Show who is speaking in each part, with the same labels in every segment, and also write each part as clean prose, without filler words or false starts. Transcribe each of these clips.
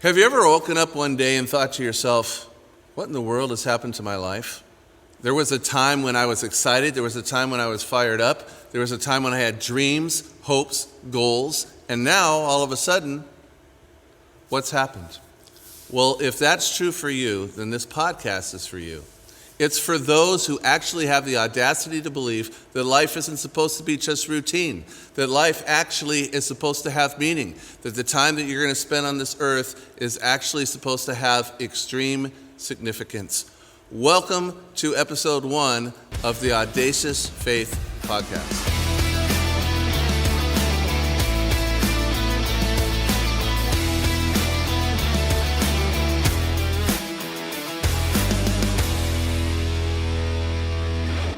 Speaker 1: Have you ever woken up one day and thought to yourself, what in the world has happened to my life? There was a time when I was excited. There was a time when I was fired up. There was a time when I had dreams, hopes, goals. And now, all of a sudden, what's happened? Well, if that's true for you, then this podcast is for you. It's for those who actually have the audacity to believe that life isn't supposed to be just routine, that life actually is supposed to have meaning, that the time that you're going to spend on this earth is actually supposed to have extreme significance. Welcome to episode 1 of the Audacious Faith Podcast.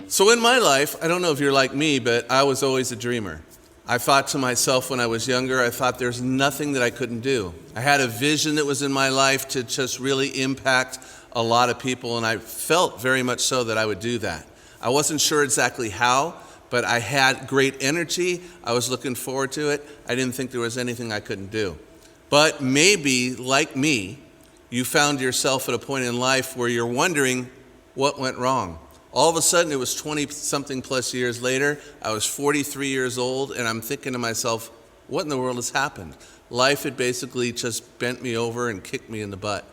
Speaker 1: So in my life, I don't know if you're like me, but I was always a dreamer. I thought to myself when I was younger, I thought there's nothing that I couldn't do. I had a vision that was in my life to just really impact a lot of people, and I felt very much so that I would do that. I wasn't sure exactly how, but I had great energy. I was looking forward to it. I didn't think there was anything I couldn't do. But maybe, like me, you found yourself at a point in life where you're wondering what went wrong. All of a sudden, it was 20-something plus years later. I was 43 years old, and I'm thinking to myself, what in the world has happened? Life had basically just bent me over and kicked me in the butt.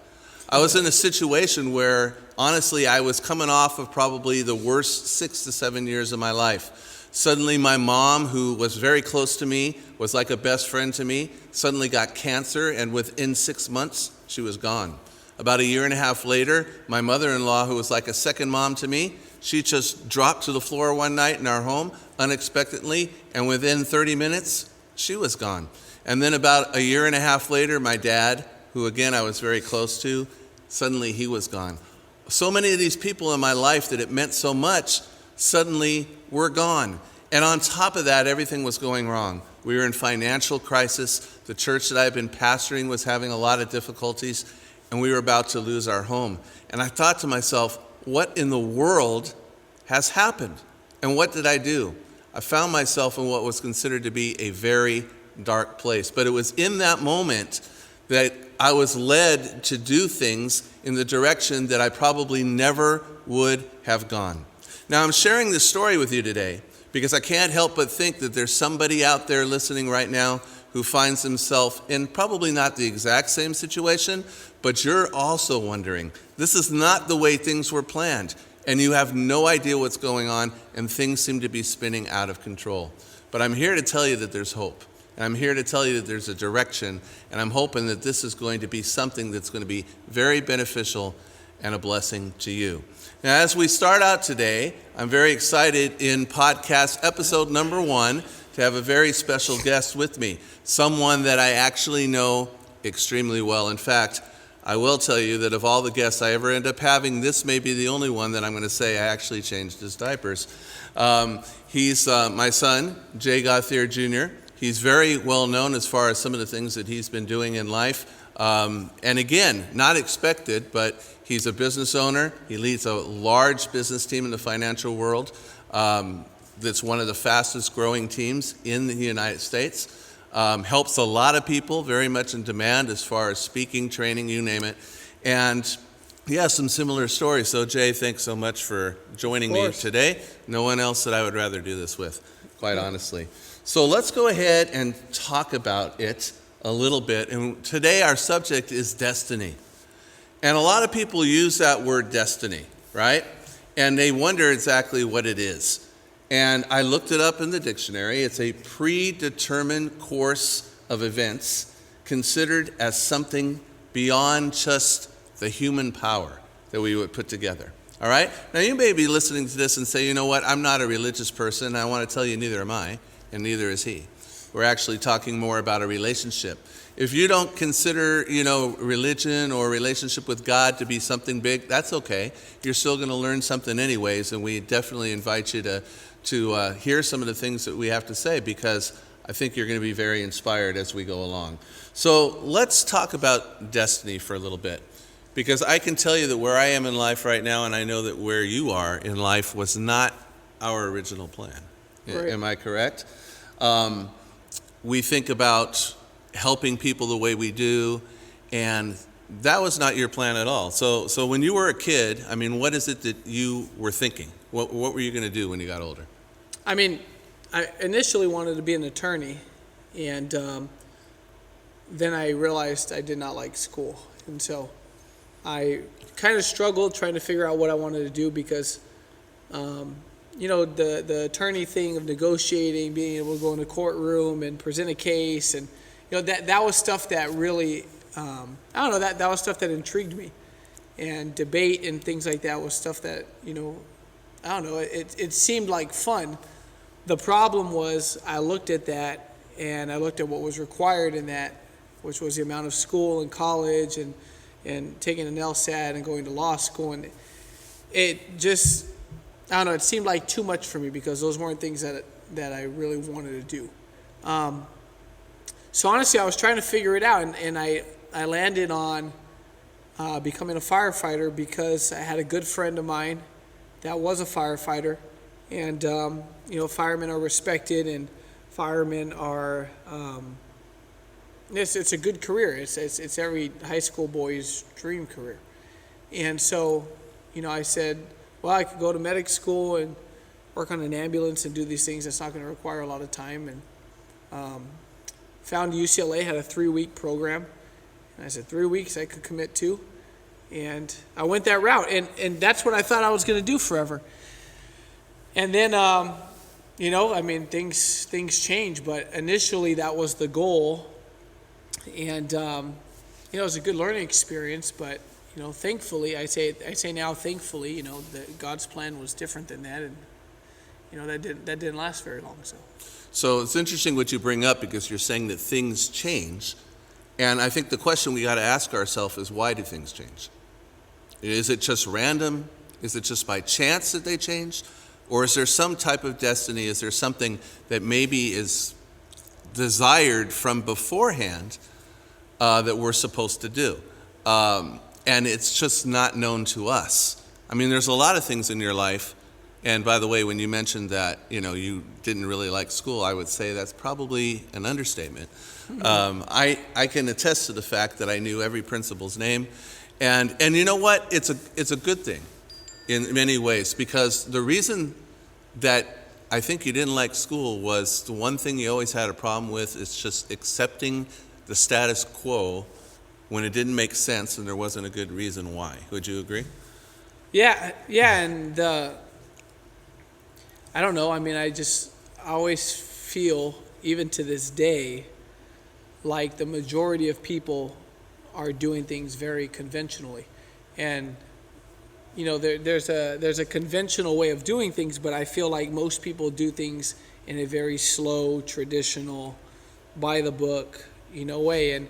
Speaker 1: I was in a situation where, honestly, I was coming off of probably the worst 6 to 7 years of my life. Suddenly, my mom, who was very close to me, was like a best friend to me, suddenly got cancer, and within 6 months, she was gone. About a year and a half later, my mother-in-law, who was like a second mom to me, she just dropped to the floor one night in our home unexpectedly, and within 30 minutes, she was gone. And then about a year and a half later, my dad, who again I was very close to, suddenly he was gone. So many of these people in my life that it meant so much, suddenly were gone. And on top of that, everything was going wrong. We were in financial crisis. The church that I've been pastoring was having a lot of difficulties, and we were about to lose our home. And I thought to myself, what in the world has happened? And what did I do? I found myself in what was considered to be a very dark place. But it was in that moment that I was led to do things in the direction that I probably never would have gone. Now, I'm sharing this story with you today because I can't help but think that there's somebody out there listening right now who finds himself in probably not the exact same situation, but you're also wondering, this is not the way things were planned, and you have no idea what's going on, and things seem to be spinning out of control. But I'm here to tell you that there's hope, and I'm here to tell you that there's a direction, and I'm hoping that this is going to be something that's going to be very beneficial and a blessing to you. Now, as we start out today, I'm very excited in podcast episode number 1 to have a very special guest with me, someone that I actually know extremely well. In fact, I will tell you that of all the guests I ever end up having, this may be the only one that I'm going to say I actually changed his diapers. He's my son, Jay Gauthier Jr. He's very well known as far as some of the things that he's been doing in life. And again, not expected, but he's a business owner. He leads a large business team in the financial world. That's one of the fastest growing teams in the United States. Helps a lot of people, very much in demand as far as speaking, training, you name it. And he has some similar stories. So Jay, thanks so much for joining me today. No one else that I would rather do this with, quite honestly. So let's go ahead and talk about it a little bit. And today our subject is destiny. And a lot of people use that word destiny, right? And they wonder exactly what it is. And I looked it up in the dictionary. It's a predetermined course of events considered as something beyond just the human power that we would put together. All right? Now, you may be listening to this and say, you know what, I'm not a religious person. And I want to tell you, neither am I, and neither is he. We're actually talking more about a relationship. If you don't consider, religion or relationship with God to be something big, that's okay. You're still going to learn something anyways, and we definitely invite you to hear some of the things that we have to say, because I think you're going to be very inspired as we go along. So let's talk about destiny for a little bit, because I can tell you that where I am in life right now, and I know that where you are in life, was not our original plan. Right. Am I correct? We think about helping people the way we do, And that was not your plan at all. So when you were a kid, I mean, what is it that you were thinking? What were you going to do when you got older?
Speaker 2: I mean, I initially wanted to be an attorney, and then I realized I did not like school. And so I kind of struggled trying to figure out what I wanted to do because, the attorney thing of negotiating, being able to go in a courtroom and present a case, and, that was stuff that really, that was stuff that intrigued me. And debate and things like that was stuff that, it seemed like fun. The problem was I looked at that and I looked at what was required in that, which was the amount of school and college and taking an LSAT and going to law school. And it just, it seemed like too much for me because those weren't things that I really wanted to do. So honestly, I was trying to figure it out, and I landed on becoming a firefighter because I had a good friend of mine that was a firefighter. And, firemen are respected, and firemen are, it's a good career. It's every high school boy's dream career. And so, I said, well, I could go to medic school and work on an ambulance and do these things. That's not going to require a lot of time. And found UCLA had a 3-week program. And I said, 3 weeks I could commit to. And I went that route. And that's what I thought I was going to do forever. And then, things change, but initially that was the goal. And, it was a good learning experience, but, thankfully, I say now thankfully, that God's plan was different than that. And, that didn't last very long.
Speaker 1: So it's interesting what you bring up because you're saying that things change. And I think the question we got to ask ourselves is, why do things change? Is it just random? Is it just by chance that they changed? Or is there some type of destiny? Is there something that maybe is desired from beforehand that we're supposed to do? And it's just not known to us. I mean, there's a lot of things in your life. And by the way, when you mentioned that, you didn't really like school, I would say that's probably an understatement. I can attest to the fact that I knew every principal's name. And you know what? It's a good thing in many ways, because the reason that I think you didn't like school was the one thing you always had a problem with is just accepting the status quo when it didn't make sense and there wasn't a good reason why. Would you agree?
Speaker 2: Yeah, and I don't know. I mean, I always feel, even to this day, like the majority of people are doing things very conventionally. And there's a conventional way of doing things, but I feel like most people do things in a very slow, traditional, by the book, way.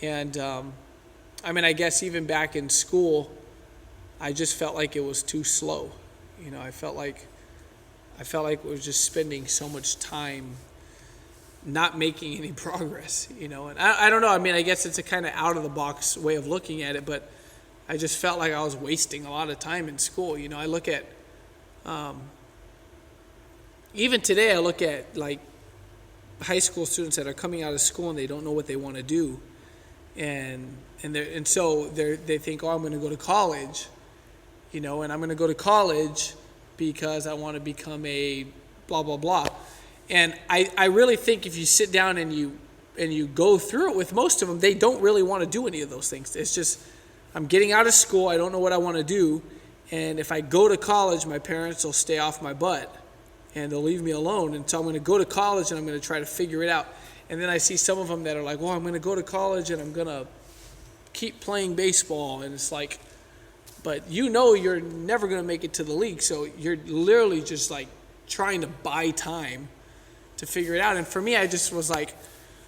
Speaker 2: And I guess even back in school, I just felt like it was too slow. I felt like we were just spending so much time not making any progress, and I don't know. I mean, I guess it's a kind of out of the box way of looking at it, but I just felt like I was wasting a lot of time in school. I look at, even today, I look at like high school students that are coming out of school and they don't know what they want to do, and so they think, oh, I'm going to go to college, and I'm going to go to college because I want to become a blah blah blah. And I really think if you sit down and you go through it with most of them, they don't really want to do any of those things. It's just, I'm getting out of school, I don't know what I want to do, and if I go to college, my parents will stay off my butt and they'll leave me alone. And so I'm going to go to college and I'm going to try to figure it out. And then I see some of them that are like, well, I'm going to go to college and I'm going to keep playing baseball. And it's like, but you're never going to make it to the league, so you're literally just like trying to buy time to figure it out. And for me, I just was like,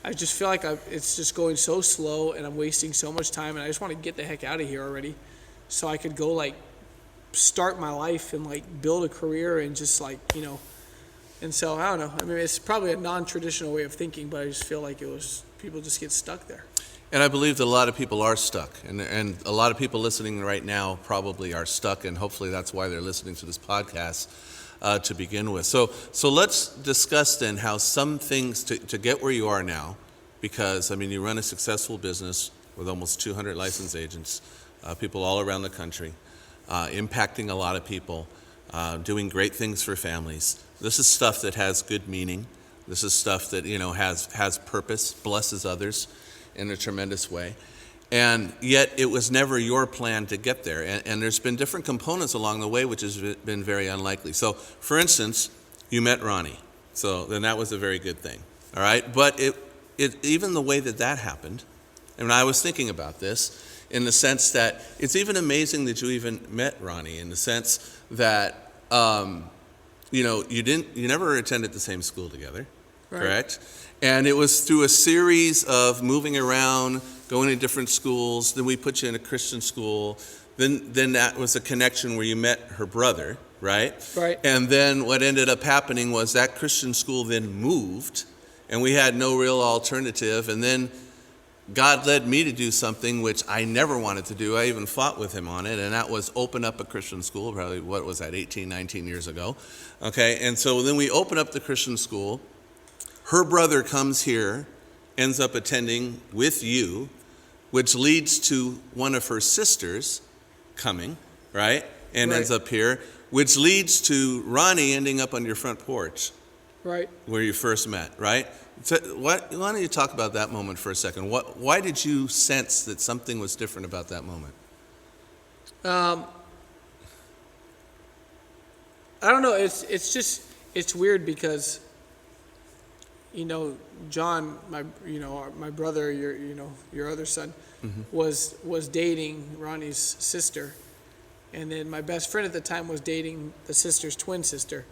Speaker 2: I just feel like it's just going so slow and I'm wasting so much time, and I just want to get the heck out of here already so I could go like start my life and like build a career and just like, and so I don't know. I mean, it's probably a non-traditional way of thinking, but I just feel like people just get stuck there.
Speaker 1: And I believe that a lot of people are stuck, and a lot of people listening right now probably are stuck, and hopefully that's why they're listening to this podcast to begin with. So let's discuss then how some things to get where you are now, because I mean, you run a successful business, with almost 200 licensed agents, people all around the country, impacting a lot of people, doing great things for families. This is stuff that has good meaning. This is stuff that, has purpose, blesses others in a tremendous way. And yet it was never your plan to get there. And there's been different components along the way, which has been very unlikely. So, for instance, you met Ronnie. So then that was a very good thing. All right. But it even the way that happened, and I was thinking about this in the sense that it's even amazing that you even met Ronnie, in the sense that, you never attended the same school together, right. Correct? And it was through a series of moving around, going to different schools. Then we put you in a Christian school. Then that was a connection where you met her brother, right?
Speaker 2: Right.
Speaker 1: And then what ended up happening was that Christian school then moved, and we had no real alternative. And then God led me to do something which I never wanted to do. I even fought with him on it, and that was open up a Christian school, probably, 18, 19 years ago. Okay, and so then we open up the Christian school. Her brother comes here, ends up attending with you, which leads to one of her sisters coming, right? And
Speaker 2: right.
Speaker 1: ends up here, which leads to Ronnie ending up on your front porch.
Speaker 2: Right.
Speaker 1: Where you first met, right? So why don't you talk about that moment for a second? Why did you sense that something was different about that moment?
Speaker 2: I don't know. It's weird because, John, my brother, your other son, mm-hmm. was dating Ronnie's sister, and then my best friend at the time was dating the sister's twin sister,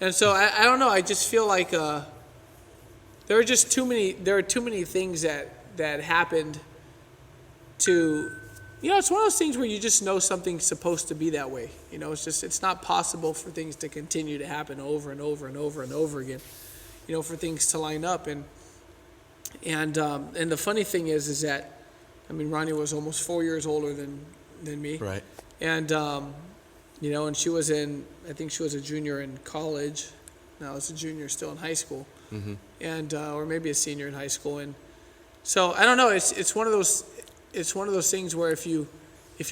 Speaker 2: and so I don't know. I just feel like there are too many things that happened to, it's one of those things where you just know something's supposed to be that way. It's not possible for things to continue to happen over and over and over and over again. For things to line up, and the funny thing is that, Ronnie was almost 4 years older than me,
Speaker 1: right?
Speaker 2: And and she was I think she was a junior in college. Now it's a junior still in high school, mm-hmm. and or maybe a senior in high school, and so I don't know. It's one of those things where if you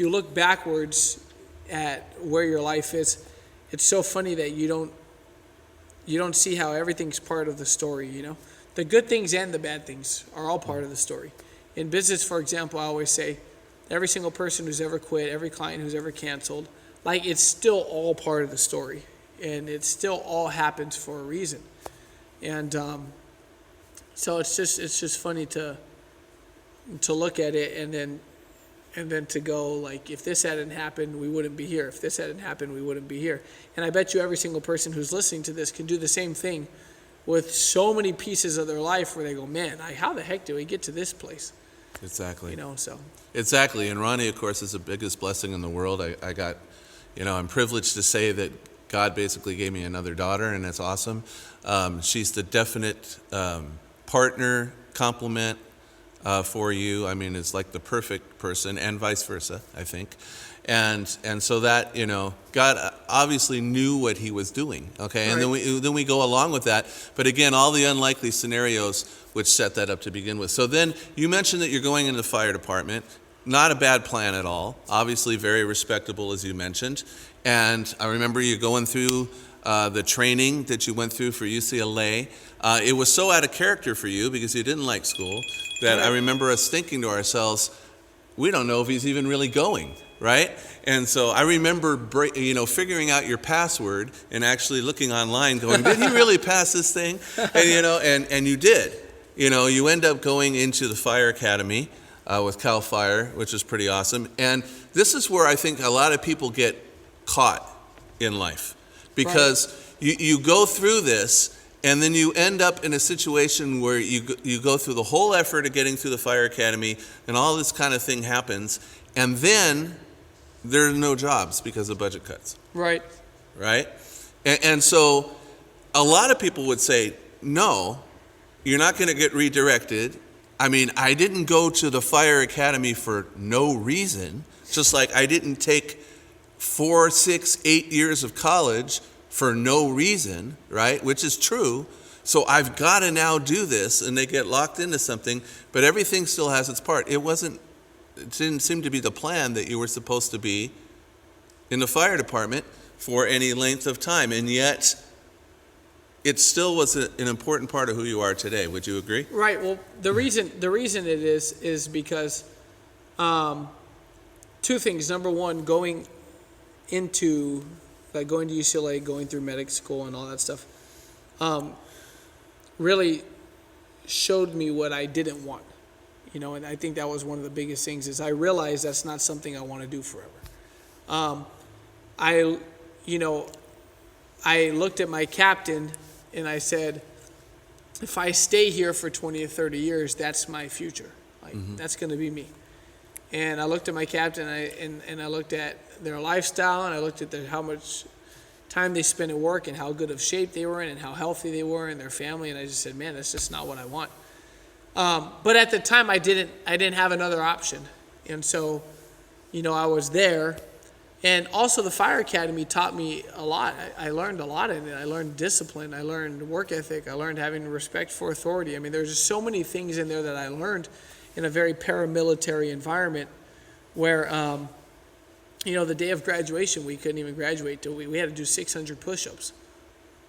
Speaker 2: look backwards at where your life is, it's so funny that you don't see how everything's part of the story, The good things and the bad things are all part of the story. In business, for example, I always say, every single person who's ever quit, every client who's ever canceled, it's still all part of the story. And it still all happens for a reason. And so it's just funny to look at it and then to go, if this hadn't happened, we wouldn't be here. If this hadn't happened, we wouldn't be here. And I bet you every single person who's listening to this can do the same thing with so many pieces of their life where they go, man, how the heck did we get to this place?
Speaker 1: Exactly.
Speaker 2: So.
Speaker 1: Exactly. And Ronnie, of course, is the biggest blessing in the world. I got, I'm privileged to say that God basically gave me another daughter, and that's awesome. She's the definite partner, complement, for you. It's like the perfect person, and vice versa, I think. And so that, God obviously knew what he was doing, okay? And right. then we go along with that. But again, all the unlikely scenarios which set that up to begin with. So then you mentioned that you're going into the fire department. Not a bad plan at all. Obviously very respectable, as you mentioned. And I remember you going through the training that you went through for UCLA. It was so out of character for you because you didn't like school that right. I remember us thinking to ourselves, we don't know if he's even really going, right? And so I remember, figuring out your password and actually looking online going, did he really pass this thing? And, and you did. You end up going into the fire academy with Cal Fire, which is pretty awesome. And this is where I think a lot of people get caught in life because right. you go through this and then you end up in a situation where you go through the whole effort of getting through the fire academy and all this kind of thing happens, and then there are no jobs because of budget cuts.
Speaker 2: Right.
Speaker 1: Right? And so a lot of people would say, no, you're not going to get redirected. I didn't go to the fire academy for no reason, just like I didn't take 4, 6, 8 years of college for no reason, right? Which is true. So I've got to now do this, and they get locked into something, but everything still has its part. It didn't seem to be the plan that you were supposed to be in the fire department for any length of time, and yet it still was an important part of who you are today. Would you agree?
Speaker 2: Right. Well, the reason it is because two things. Number one, going to UCLA, going through medic school and all that stuff, really showed me what I didn't want. And I think that was one of the biggest things is I realized that's not something I want to do forever. I looked at my captain and I said, if I stay here for 20 or 30 years, that's my future. That's going to be me. And I looked at my captain and I looked at their lifestyle, and I looked at how much time they spent at work and how good of shape they were in and how healthy they were and their family. And I just said, man, that's just not what I want. But at the time I didn't have another option. And so, I was there. And also the fire academy taught me a lot. I learned a lot in it. I learned discipline. I learned work ethic. I learned having respect for authority. I mean, there's just so many things in there that I learned in a very paramilitary environment where, the day of graduation, we couldn't even graduate till we had to do 600 push-ups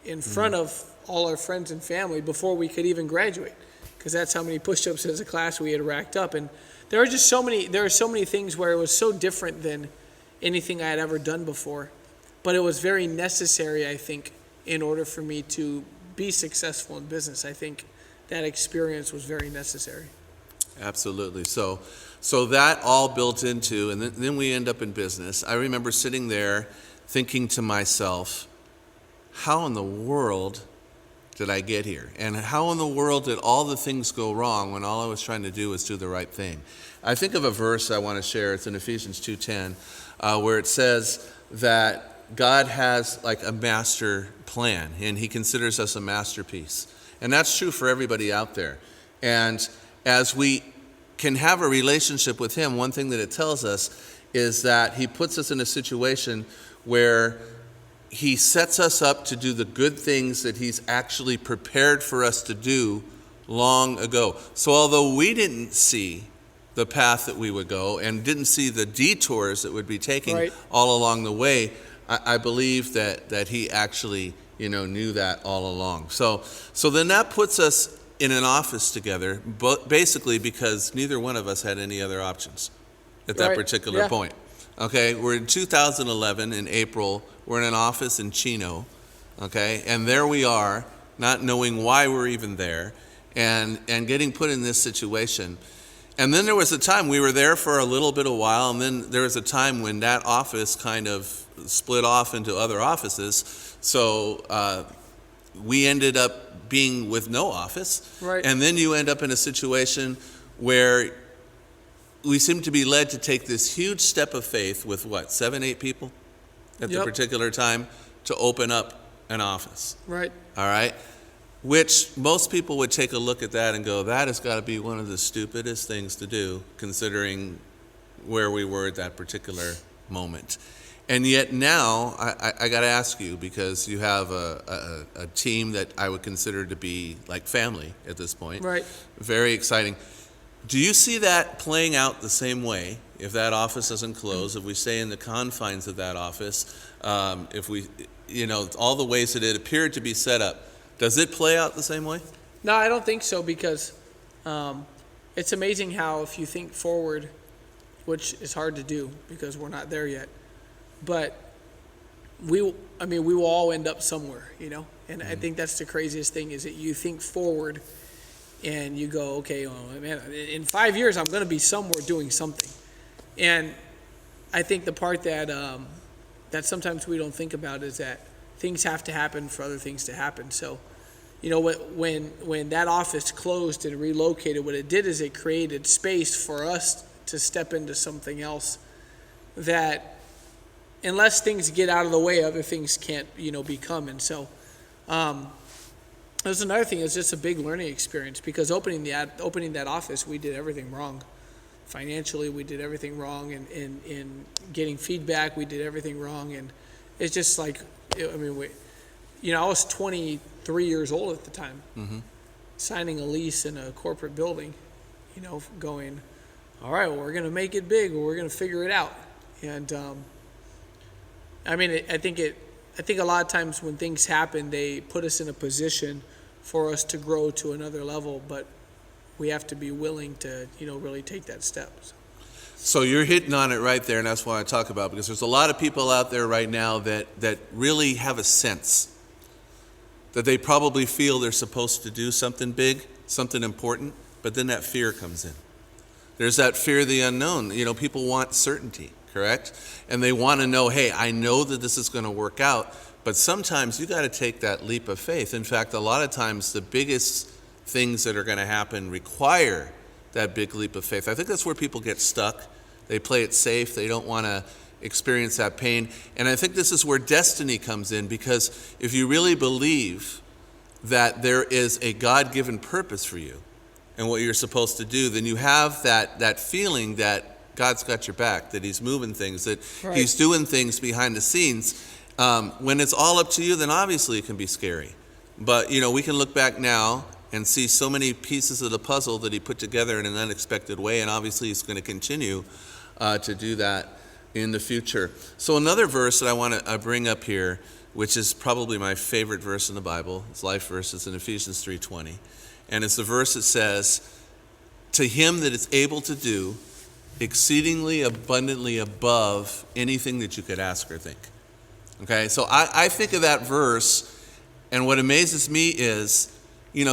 Speaker 2: in front of all our friends and family before we could even graduate, because that's how many push-ups as a class we had racked up. And there are so many things where it was so different than anything I had ever done before, but it was very necessary, I think, in order for me to be successful in business. I think that experience was very necessary.
Speaker 1: Absolutely. So that all built into, and then we end up in business. I remember sitting there thinking to myself, how in the world did I get here? And how in the world did all the things go wrong when all I was trying to do was do the right thing? I think of a verse I want to share. It's in Ephesians 2:10, where it says that God has like a master plan, and he considers us a masterpiece. And that's true for everybody out there. And as we can have a relationship with him, one thing that it tells us is that he puts us in a situation where he sets us up to do the good things that he's actually prepared for us to do long ago. So although we didn't see the path that we would go and didn't see the detours that would be taking all along the way, I believe that he actually, knew that all along. So then that puts us in an office together, but basically because neither one of us had any other options at that particular point. Okay, we're in 2011 in April. We're in an office in Chino, okay, and there we are, not knowing why we're even there, and getting put in this situation. And then there was a time we were there for a little bit of while, and then there was a time when that office kind of split off into other offices. So we ended up being with no office. Right. And then you end up in a situation where we seem to be led to take this huge step of faith with 7, 8 people at the particular time to open up an office. Right. All right. Which most people would take a look at that and go, that has got to be one of the stupidest things to do, considering where we were at that particular moment. And yet now, I got to ask you, because you have a team that I would consider to be like family at this point. Right. Very exciting. Do you see that playing out the same way if that office doesn't close, if we stay in the confines of that office, if we, all the ways that it appeared to be set up? Does it play out the same way? No, I don't think so, because it's amazing how if you think forward, which is hard to do because we're not there yet, but we will all end up somewhere, and I think that's the craziest thing, is that you think forward and you go, okay, man, in 5 years I'm going to be somewhere doing something. And I think the part that sometimes we don't think about is that things have to happen for other things to happen. So, when that office closed and relocated, what it did is it created space for us to step into something else that, unless things get out of the way, other things can't, become. And so, there's another thing. It's just a big learning experience, because opening that office, we did everything wrong. Financially, we did everything wrong, and in getting feedback, we did everything wrong, and it's just like, I was 23
Speaker 2: 3 years old at the time, signing a lease in a corporate building, going, all right, well, we're going to make it big, or we're going to figure it out. And I think a lot of times when things happen, they put us in a position for us to grow to another level, but we have to be willing to, really take that step.
Speaker 1: So you're hitting on it right there, and that's what I talk about, because there's a lot of people out there right now that really have a sense that they probably feel they're supposed to do something big, something important, but then that fear comes in. There's that fear of the unknown. People want certainty, correct? And they want to know, hey, I know that this is going to work out, but sometimes you got to take that leap of faith. In fact, a lot of times the biggest things that are going to happen require that big leap of faith. I think that's where people get stuck. They play it safe. They don't want to experience that pain. And I think this is where destiny comes in, because if you really believe that there is a God-given purpose for you and what you're supposed to do, then you have that feeling that God's got your back, that he's moving things, that
Speaker 2: right.
Speaker 1: He's doing things behind the scenes. When it's all up to you, then obviously it can be scary. But, we can look back now and see so many pieces of the puzzle that he put together in an unexpected way, and obviously he's going to continue to do that in the future. So another verse that I want to bring up here, which is probably my favorite verse in the Bible, it's life verse, it's in Ephesians 3:20. And it's the verse that says, to him that is able to do exceedingly abundantly above anything that you could ask or think. Okay, so I think of that verse, and what amazes me is,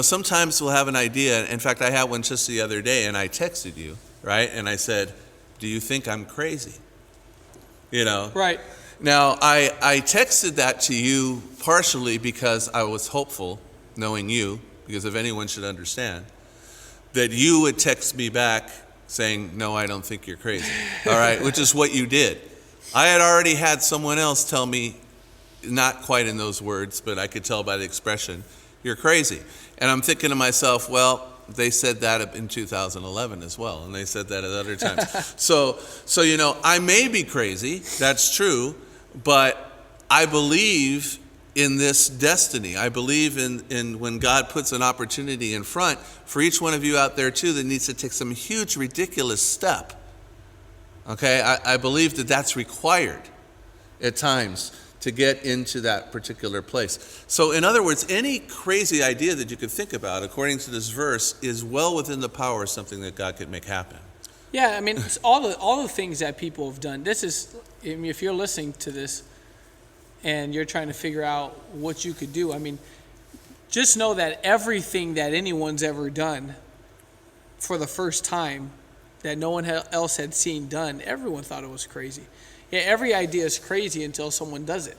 Speaker 1: sometimes we'll have an idea. In fact, I had one just the other day, and I texted you, right? And I said, do you think I'm crazy?
Speaker 2: Right.
Speaker 1: Now, I texted that to you partially because I was hopeful, knowing you, because if anyone should understand, that you would text me back saying, no, I don't think you're crazy, all right, which is what you did. I had already had someone else tell me, not quite in those words, but I could tell by the expression, you're crazy. And I'm thinking to myself, well, they said that in 2011 as well, and they said that at other times. So I may be crazy, that's true, but I believe in this destiny. I believe in when God puts an opportunity in front for each one of you out there too that needs to take some huge, ridiculous step. Okay, I believe that that's required at times to get into that particular place. So in other words, any crazy idea that you could think about, according to this verse, is well within the power of something that God could make happen.
Speaker 2: Yeah, it's all the things that people have done. This is, if you're listening to this and you're trying to figure out what you could do, just know that everything that anyone's ever done for the first time that no one else had seen done, everyone thought it was crazy. Yeah, every idea is crazy until someone does it.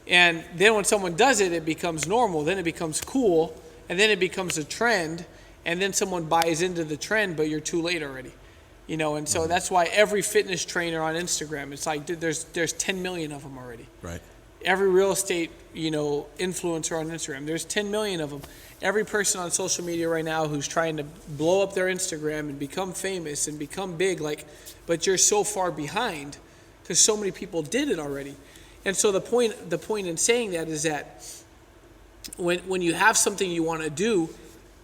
Speaker 2: And then when someone does it, it becomes normal. Then it becomes cool. And then it becomes a trend. And then someone buys into the trend, but you're too late already. And so that's why every fitness trainer on Instagram, it's like, dude, there's 10 million of them already.
Speaker 1: Right.
Speaker 2: Every real estate, influencer on Instagram, there's 10 million of them. Every person on social media right now who's trying to blow up their Instagram and become famous and become big, but you're so far behind because so many people did it already. And so the point in saying that is that when you have something you want to do,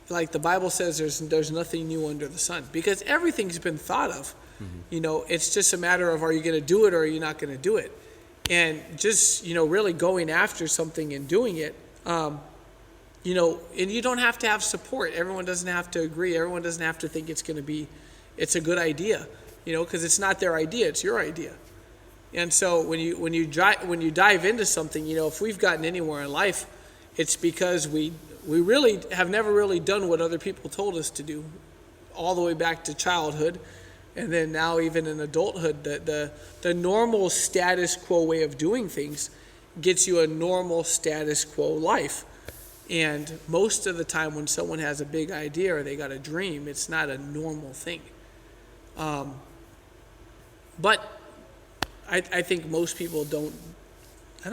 Speaker 2: like the Bible says, there's nothing new under the sun, because everything's been thought of. Mm-hmm. It's just a matter of, are you going to do it or are you not going to do it? And just, really going after something and doing it, and you don't have to have support. Everyone doesn't have to agree. Everyone doesn't have to think it's a good idea, because it's not their idea, it's your idea. And so when you dive into something, if we've gotten anywhere in life, it's because we really have never really done what other people told us to do, all the way back to childhood, and then now even in adulthood. The normal status quo way of doing things gets you a normal status quo life. And most of the time when someone has a big idea or they got a dream, it's not a normal thing. But I think most people don't, I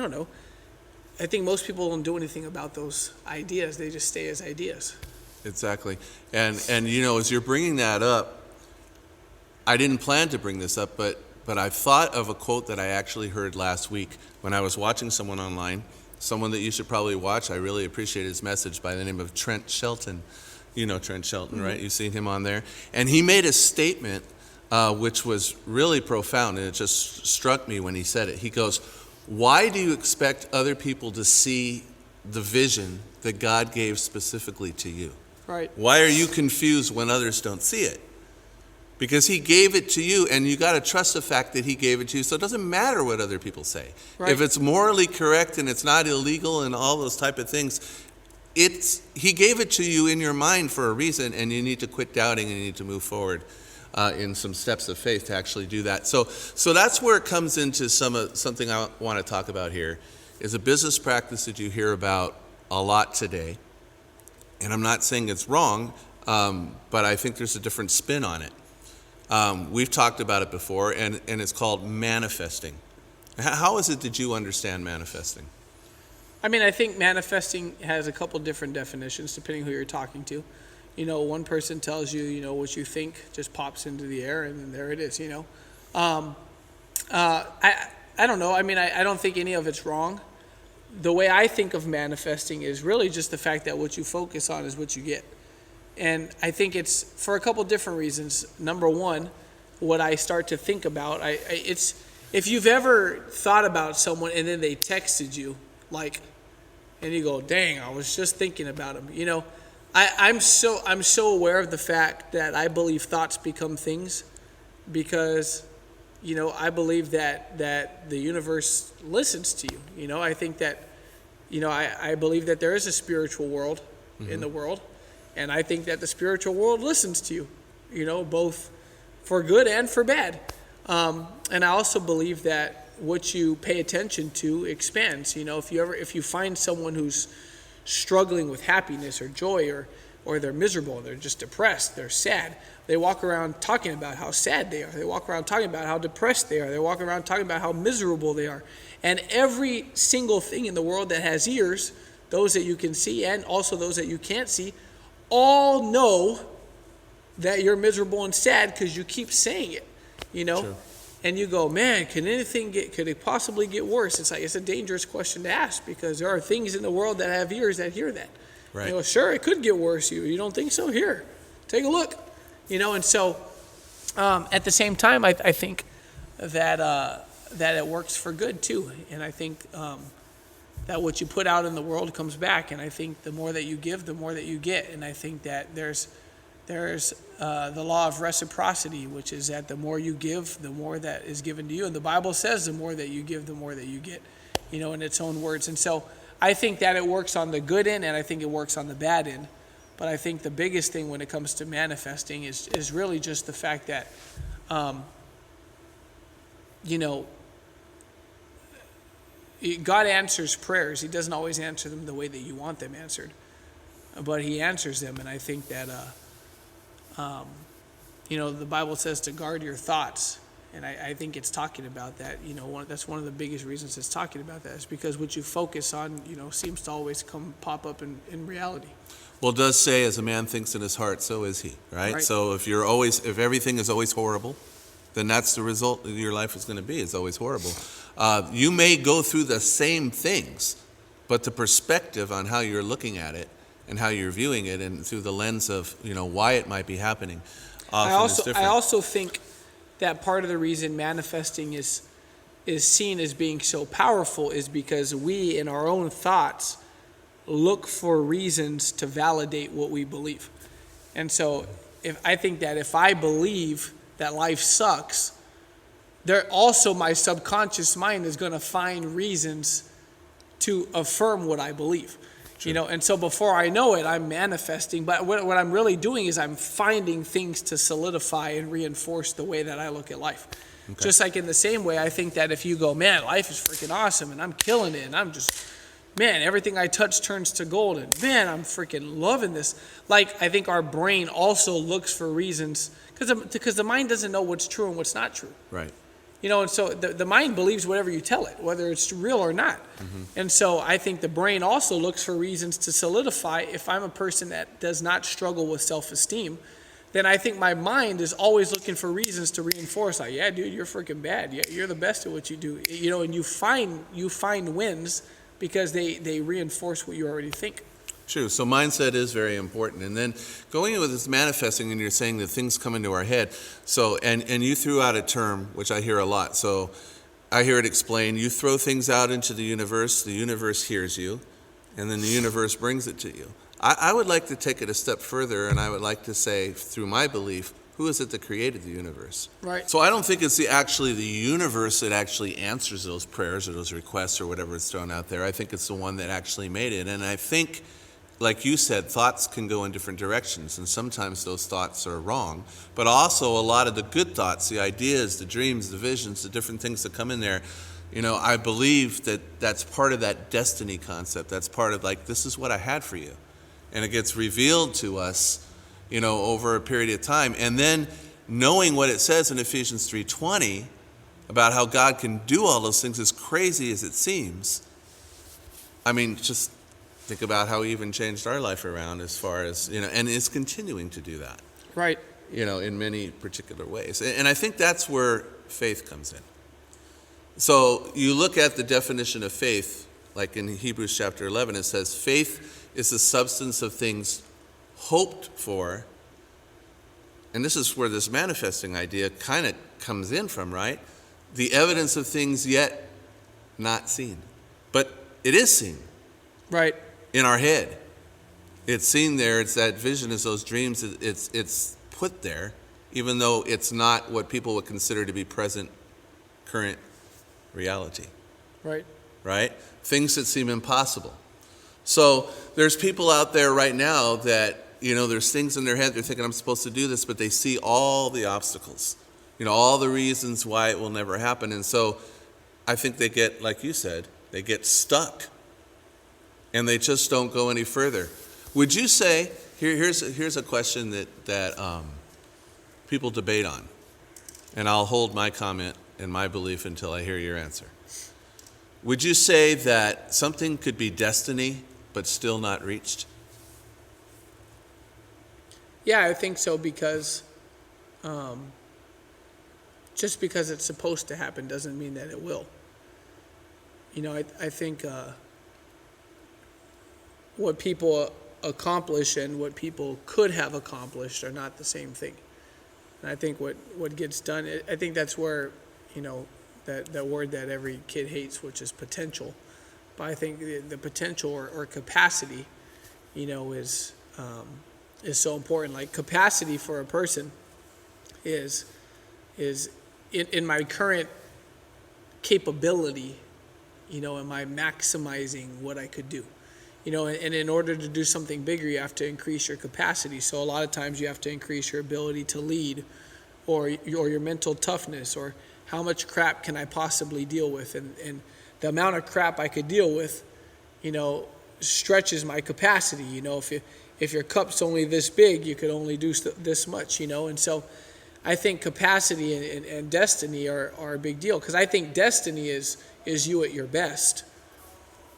Speaker 2: think most people don't do anything about those ideas. They just stay as ideas.
Speaker 1: Exactly. And as you're bringing that up, I didn't plan to bring this up, but I thought of a quote that I actually heard last week when I was watching someone online, someone that you should probably watch. I really appreciate his message, by the name of Trent Shelton. You know Trent Shelton, right? You've seen him on there. And he made a statement which was really profound, and it just struck me when he said it. He goes, "Why do you expect other people to see the vision that God gave specifically to you?
Speaker 2: Right.
Speaker 1: Why are you confused when others don't see it? Because he gave it to you, and you got to trust the fact that he gave it to you. So it doesn't matter what other people say.
Speaker 2: Right.
Speaker 1: If it's morally correct and it's not illegal and all those type of things, he gave it to you in your mind for a reason, and you need to quit doubting and you need to move forward in some steps of faith to actually do that. So that's where it comes into something I want to talk about here, is a business practice that you hear about a lot today. And I'm not saying it's wrong, but I think there's a different spin on it. We've talked about it before, and it's called manifesting. How is it that you understand manifesting?
Speaker 2: I mean, I think manifesting has a couple different definitions depending who you're talking to. You know, one person tells you, you know, what you think just pops into the air, and then there it is, you know. I don't know. I mean, I don't think any of it's wrong. The way I think of manifesting is really just the fact that what you focus on is what you get. And I think it's for a couple different reasons. Number one, what I start to think about, it's if you've ever thought about someone and then they texted you, like, and you go, dang, I was just thinking about him. You know, I'm so aware of the fact that I believe thoughts become things, because, you know, I believe that the universe listens to you. You know, I think that, you know, I believe that there is a spiritual world in the world. And I think that the spiritual world listens to you, you know, both for good and for bad. And I also believe that what you pay attention to expands. You know, if you find someone who's struggling with happiness or joy, or they're miserable, they're just depressed, they're sad, they walk around talking about how sad they are. They walk around talking about how depressed they are. They walk around talking about how miserable they are. And every single thing in the world that has ears, those that you can see and also those that you can't see, all know that you're miserable and sad because you keep saying it, you know. Sure. And you go, man, could it possibly get worse? It's a dangerous question to ask, because there are things in the world that have ears that hear that. Right. You know, sure, it could get worse. You don't think so? Here, take a look. You know, and so at the same time, I think that it works for good too. And I think that what you put out in the world comes back. And I think the more that you give, the more that you get. And I think that there's the law of reciprocity, which is that the more you give, the more that is given to you. And the Bible says the more that you give, the more that you get, you know, in its own words. And so I think that it works on the good end, and I think it works on the bad end. But I think the biggest thing when it comes to manifesting is really just the fact that, you know, God answers prayers. He doesn't always answer them the way that you want them answered, but he answers them. And I think that, you know, the Bible says to guard your thoughts. And I think it's talking about that. You know, that's one of the biggest reasons it's talking about that, is because what you focus on, you know, seems to always pop up in reality.
Speaker 1: Well, it does say, as a man thinks in his heart, so is he, right? So if everything is always horrible, then that's the result of your life is going to be. It's always horrible. You may go through the same things, but the perspective on how you're looking at it and how you're viewing it, and through the lens of, you know, why it might be happening, often is different. I
Speaker 2: also think that part of the reason manifesting is seen as being so powerful is because we, in our own thoughts, look for reasons to validate what we believe. And so I think that if I believe that life sucks, my subconscious mind is going to find reasons to affirm what I believe. Sure. You know, and so before I know it, I'm manifesting. But what I'm really doing is I'm finding things to solidify and reinforce the way that I look at life. Okay. Just like in the same way, I think that if you go, man, life is freaking awesome, and I'm killing it, and I'm just, man, everything I touch turns to gold, and man, I'm freaking loving this. Like, I think our brain also looks for reasons, because the mind doesn't know what's true and what's not true.
Speaker 1: Right.
Speaker 2: You know, and so the mind believes whatever you tell it, whether it's real or not. Mm-hmm. And so I think the brain also looks for reasons to solidify. If I'm a person that does not struggle with self-esteem, then I think my mind is always looking for reasons to reinforce, like, yeah, dude, you're freaking bad. Yeah, you're the best at what you do. You know, and you find wins because they reinforce what you already think.
Speaker 1: True. So mindset is very important. And then going in with this manifesting, and you're saying that things come into our head. So, and you threw out a term, which I hear a lot. So I hear it explained. You throw things out into the universe hears you, and then the universe brings it to you. I would like to take it a step further, and I would like to say, through my belief, who is it that created the universe?
Speaker 2: Right.
Speaker 1: So I don't think it's actually the universe that actually answers those prayers or those requests or whatever is thrown out there. I think it's the one that actually made it. And I think, like you said, thoughts can go in different directions, and sometimes those thoughts are wrong. But also a lot of the good thoughts, the ideas, the dreams, the visions, the different things that come in there, I believe that that's part of that destiny concept. That's part of like, this is what I had for you. And it gets revealed to us, over a period of time. And then knowing what it says in Ephesians 3:20 about how God can do all those things, as crazy as it seems. I mean, just think about how he even changed our life around as far as, and is continuing to do that.
Speaker 2: Right.
Speaker 1: In many particular ways. And I think that's where faith comes in. So you look at the definition of faith, like in Hebrews chapter 11, it says, faith is the substance of things hoped for. And this is where this manifesting idea kind of comes in from, right? The evidence of things yet not seen. But it is seen.
Speaker 2: Right.
Speaker 1: In our head. It's seen there. It's that vision, it's those dreams. It's put there, even though it's not what people would consider to be present, current reality.
Speaker 2: Right.
Speaker 1: Right? Things that seem impossible. So there's people out there right now that, there's things in their head. They're thinking, I'm supposed to do this, but they see all the obstacles, all the reasons why it will never happen. And so I think they get, like you said, they get stuck. And they just don't go any further. Would you say, here's a question that people debate on, and I'll hold my comment and my belief until I hear your answer. Would you say that something could be destiny but still not reached?
Speaker 2: Yeah, I think so, because just because it's supposed to happen doesn't mean that it will. I think what people accomplish and what people could have accomplished are not the same thing. And I think what gets done, I think that's where, that word that every kid hates, which is potential. But I think the potential or capacity, is so important. Like, capacity for a person is in my current capability, am I maximizing what I could do? And in order to do something bigger, you have to increase your capacity. So a lot of times you have to increase your ability to lead, or your mental toughness, or how much crap can I possibly deal with. And the amount of crap I could deal with, stretches my capacity. If your cup's only this big, you could only do this much, And so I think capacity and destiny are a big deal, because I think destiny is you at your best.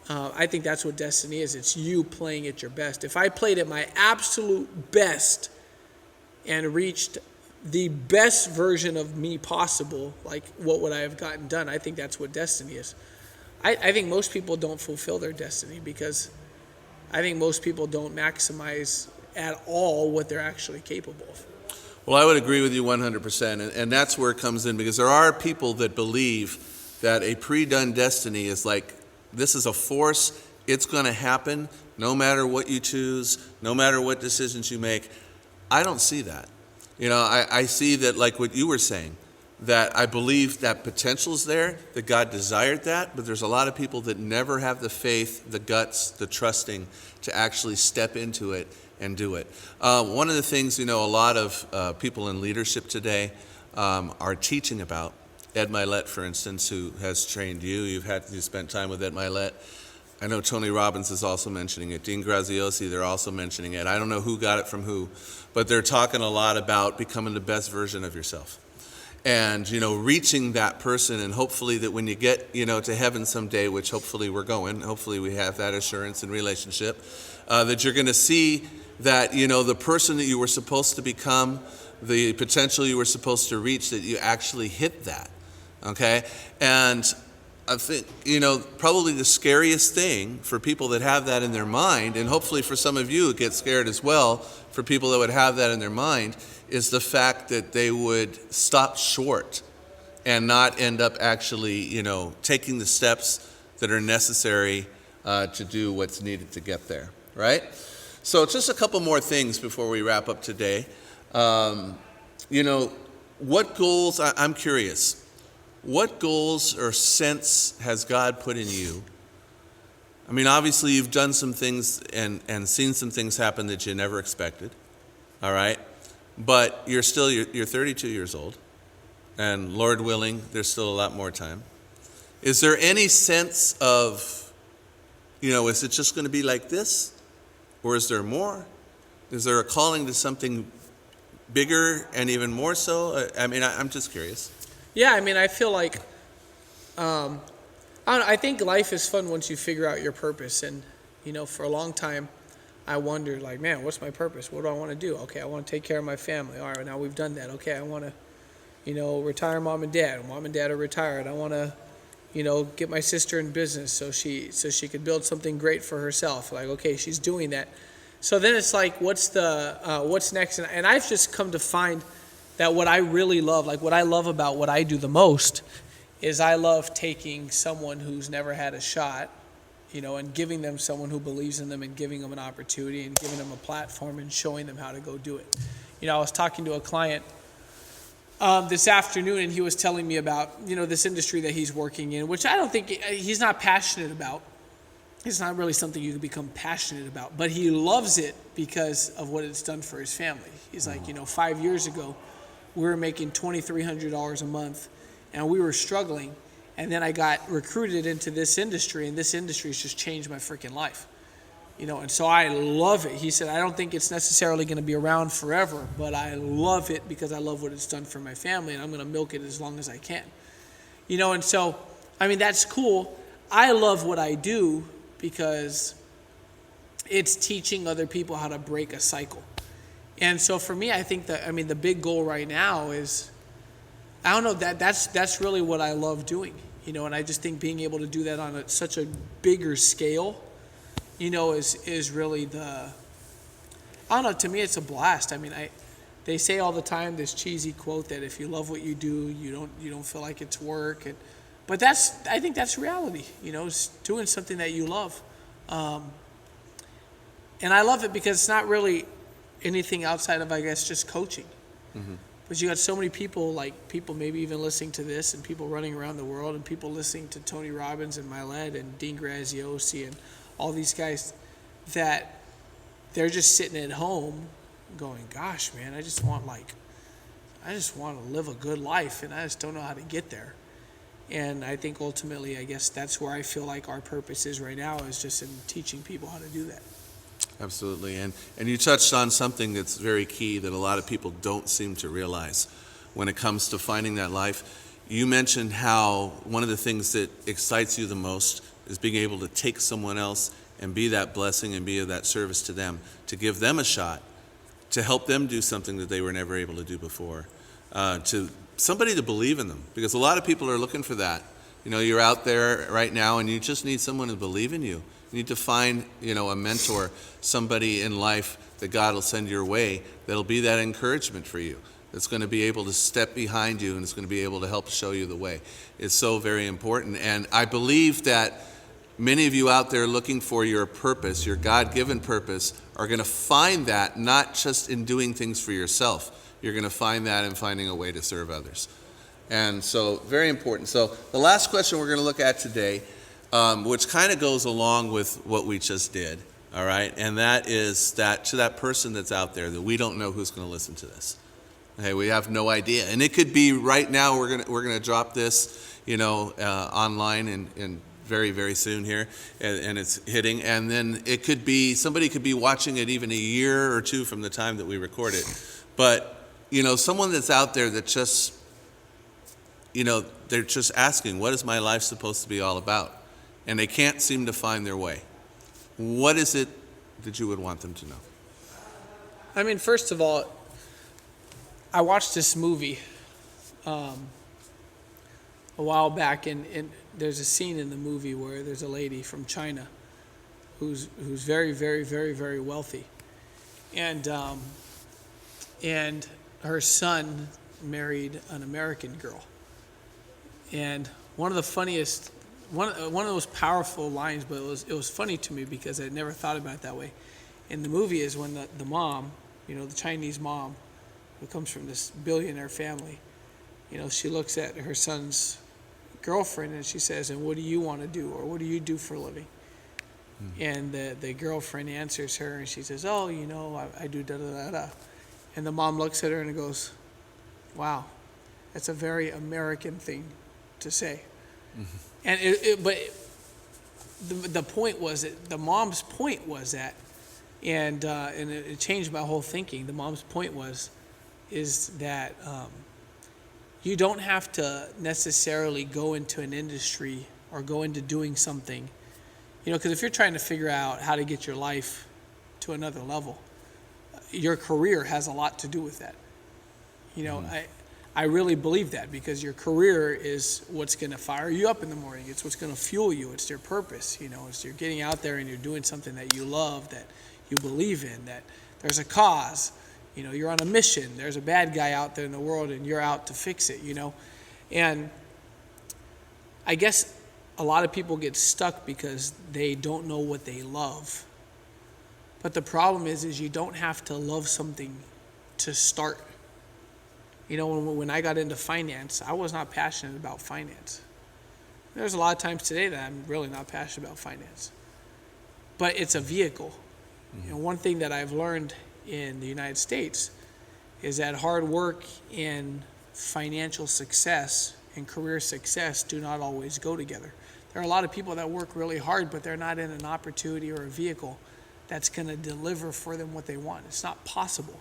Speaker 2: I think that's what destiny is. It's you playing at your best. If I played at my absolute best and reached the best version of me possible, like, what would I have gotten done? I think that's what destiny is. I think most people don't fulfill their destiny, because I think most people don't maximize at all what they're actually capable of.
Speaker 1: Well, I would agree with you 100%. And that's where it comes in, because there are people that believe that a pre-done destiny is like, this is a force, it's going to happen no matter what you choose, no matter what decisions you make. I don't see that. I see that, like what you were saying, that I believe that potential's there, that God desired that, but there's a lot of people that never have the faith, the guts, the trusting to actually step into it and do it. One of the things, a lot of people in leadership today are teaching about, Ed Millett, for instance, who has trained you. You spent time with Ed Millett. I know Tony Robbins is also mentioning it. Dean Graziosi, they're also mentioning it. I don't know who got it from who, but they're talking a lot about becoming the best version of yourself. And, reaching that person, and hopefully that when you get, to heaven someday, which hopefully we're going, hopefully we have that assurance and relationship, that you're going to see that, the person that you were supposed to become, the potential you were supposed to reach, that you actually hit that. Okay? And I think, probably the scariest thing for people that have that in their mind, and hopefully for some of you it gets scared as well, for people that would have that in their mind, is the fact that they would stop short and not end up actually, taking the steps that are necessary to do what's needed to get there, right? So just a couple more things before we wrap up today. What goals, I'm curious, what goals or sense has God put in you? I mean, obviously you've done some things and seen some things happen that you never expected, all right? But you're 32 years old, and Lord willing, there's still a lot more time. Is there any sense of, is it just going to be like this? Or is there more? Is there a calling to something bigger and even more so? I'm just curious.
Speaker 2: Yeah, I feel like, I think life is fun once you figure out your purpose. And, for a long time, I wondered, like, man, what's my purpose? What do I want to do? Okay, I want to take care of my family. All right, now we've done that. Okay, I want to, retire mom and dad. Mom and dad are retired. I want to, get my sister in business so she could build something great for herself. Like, okay, she's doing that. So then it's like, what's next? And I've just come to find that what I really love, like what I love about what I do the most, is I love taking someone who's never had a shot, and giving them someone who believes in them and giving them an opportunity and giving them a platform and showing them how to go do it. I was talking to a client this afternoon, and he was telling me about, this industry that he's working in, which I don't think he's not passionate about. It's not really something you can become passionate about, but he loves it because of what it's done for his family. He's like, 5 years ago, we were making $2,300 a month, and we were struggling. And then I got recruited into this industry, and this industry has just changed my freaking life. And so I love it. He said, I don't think it's necessarily going to be around forever, but I love it because I love what it's done for my family, and I'm going to milk it as long as I can. And so, that's cool. I love what I do because it's teaching other people how to break a cycle. And so for me, I think that, the big goal right now is, I don't know, that's really what I love doing, and I just think being able to do that on such a bigger scale, is really I don't know, to me it's a blast. They say all the time this cheesy quote that if you love what you do, you don't feel like it's work, but I think that's reality, is doing something that you love. And I love it because it's not really anything outside of, I guess, just coaching. Mm-hmm. But you got so many people, like people maybe even listening to this, and people running around the world, and people listening to Tony Robbins and Millett and Dean Graziosi and all these guys, that they're just sitting at home going, gosh, man, I just want to live a good life, and I just don't know how to get there. And I think ultimately, I guess that's where I feel like our purpose is right now, is just in teaching people how to do that.
Speaker 1: Absolutely. And you touched on something that's very key that a lot of people don't seem to realize when it comes to finding that life. You mentioned how one of the things that excites you the most is being able to take someone else and be that blessing and be of that service to them, to give them a shot, to help them do something that they were never able to do before, to somebody to believe in them. Because a lot of people are looking for that. You're out there right now and you just need someone to believe in you. You need to find, a mentor, somebody in life that God will send your way that'll be that encouragement for you, that's going to be able to step behind you and it's going to be able to help show you the way. It's so very important. And I believe that many of you out there looking for your purpose, your God-given purpose, are going to find that not just in doing things for yourself. You're going to find that in finding a way to serve others. And so, very important. So the last question we're going to look at today, which kind of goes along with what we just did, all right? And that is that to that person that's out there that we don't know who's going to listen to this. Okay, we have no idea. And it could be right now we're going to drop this, online and very, very soon here, and it's hitting. And then it could be, somebody could be watching it even a year or two from the time that we record it. But, someone that's out there that just, they're just asking, what is my life supposed to be all about? And they can't seem to find their way. What is it that you would want them to know?
Speaker 2: First of all, I watched this movie a while back, and there's a scene in the movie where there's a lady from China who's very, very, very, very wealthy, and her son married an American girl. And one of the funniest, one of the most powerful lines, but it was funny to me because I never thought about it that way. In the movie is when the mom, the Chinese mom, who comes from this billionaire family, she looks at her son's girlfriend and she says, "And what do you want to do, or what do you do for a living?" And the girlfriend answers her and she says, "Oh, I do da da da da." And the mom looks at her and goes, "Wow, that's a very American thing to say." And but the point was that the mom's point was that, and it changed my whole thinking. The mom's point is that you don't have to necessarily go into an industry or go into doing something, because if you're trying to figure out how to get your life to another level, your career has a lot to do with that. I really believe that, because your career is what's going to fire you up in the morning. It's what's going to fuel you. It's your purpose. It's you're getting out there and you're doing something that you love, that you believe in, that there's a cause. You're on a mission. There's a bad guy out there in the world and you're out to fix it, And I guess a lot of people get stuck because they don't know what they love. But the problem is you don't have to love something to start. When I got into finance, I was not passionate about finance. There's a lot of times today that I'm really not passionate about finance. But it's a vehicle. One thing that I've learned in the United States is that hard work and financial success and career success do not always go together. There are a lot of people that work really hard, but they're not in an opportunity or a vehicle that's going to deliver for them what they want. It's not possible.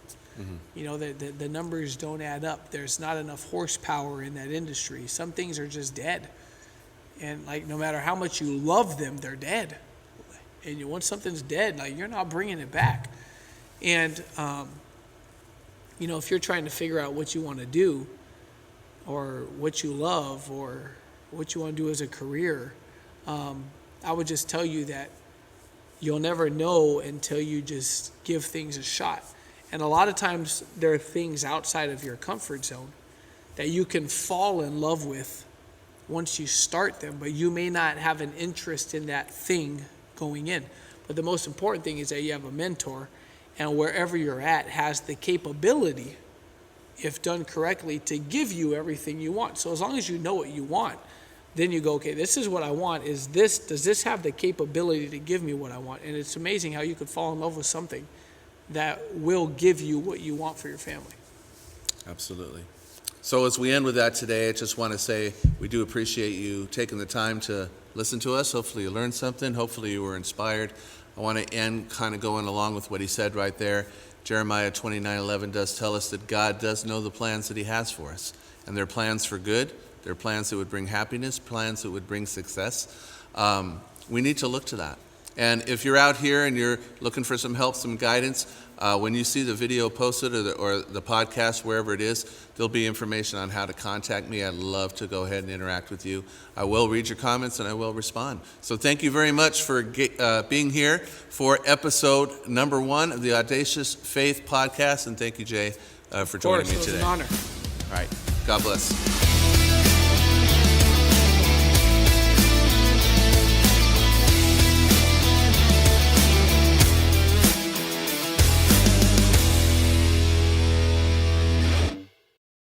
Speaker 2: The numbers don't add up. There's not enough horsepower in that industry. Some things are just dead. And no matter how much you love them, they're dead. And once something's dead, you're not bringing it back. And, if you're trying to figure out what you want to do, or what you love, or what you want to do as a career, I would just tell you that you'll never know until you just give things a shot. And a lot of times there are things outside of your comfort zone that you can fall in love with once you start them, but you may not have an interest in that thing going in. But the most important thing is that you have a mentor, and wherever you're at has the capability, if done correctly, to give you everything you want. So as long as you know what you want, then you go, okay, this is what I want. Does this have the capability to give me what I want? And it's amazing how you could fall in love with something that will give you what you want for your family.
Speaker 1: Absolutely. So as we end with that today, I just want to say we do appreciate you taking the time to listen to us. Hopefully you learned something. Hopefully you were inspired. I want to end kind of going along with what he said right there. Jeremiah 29:11 does tell us that God does know the plans that he has for us. And they're plans for good. They're plans that would bring happiness, plans that would bring success. We need to look to that. And if you're out here and you're looking for some help, some guidance, when you see the video posted or the podcast, wherever it is, there'll be information on how to contact me. I'd love to go ahead and interact with you. I will read your comments and I will respond. So thank you very much for being here for episode number 1 of the Audacious Faith Podcast. And thank you, Jay, for joining me today.
Speaker 2: It was an honor.
Speaker 1: All right. God bless.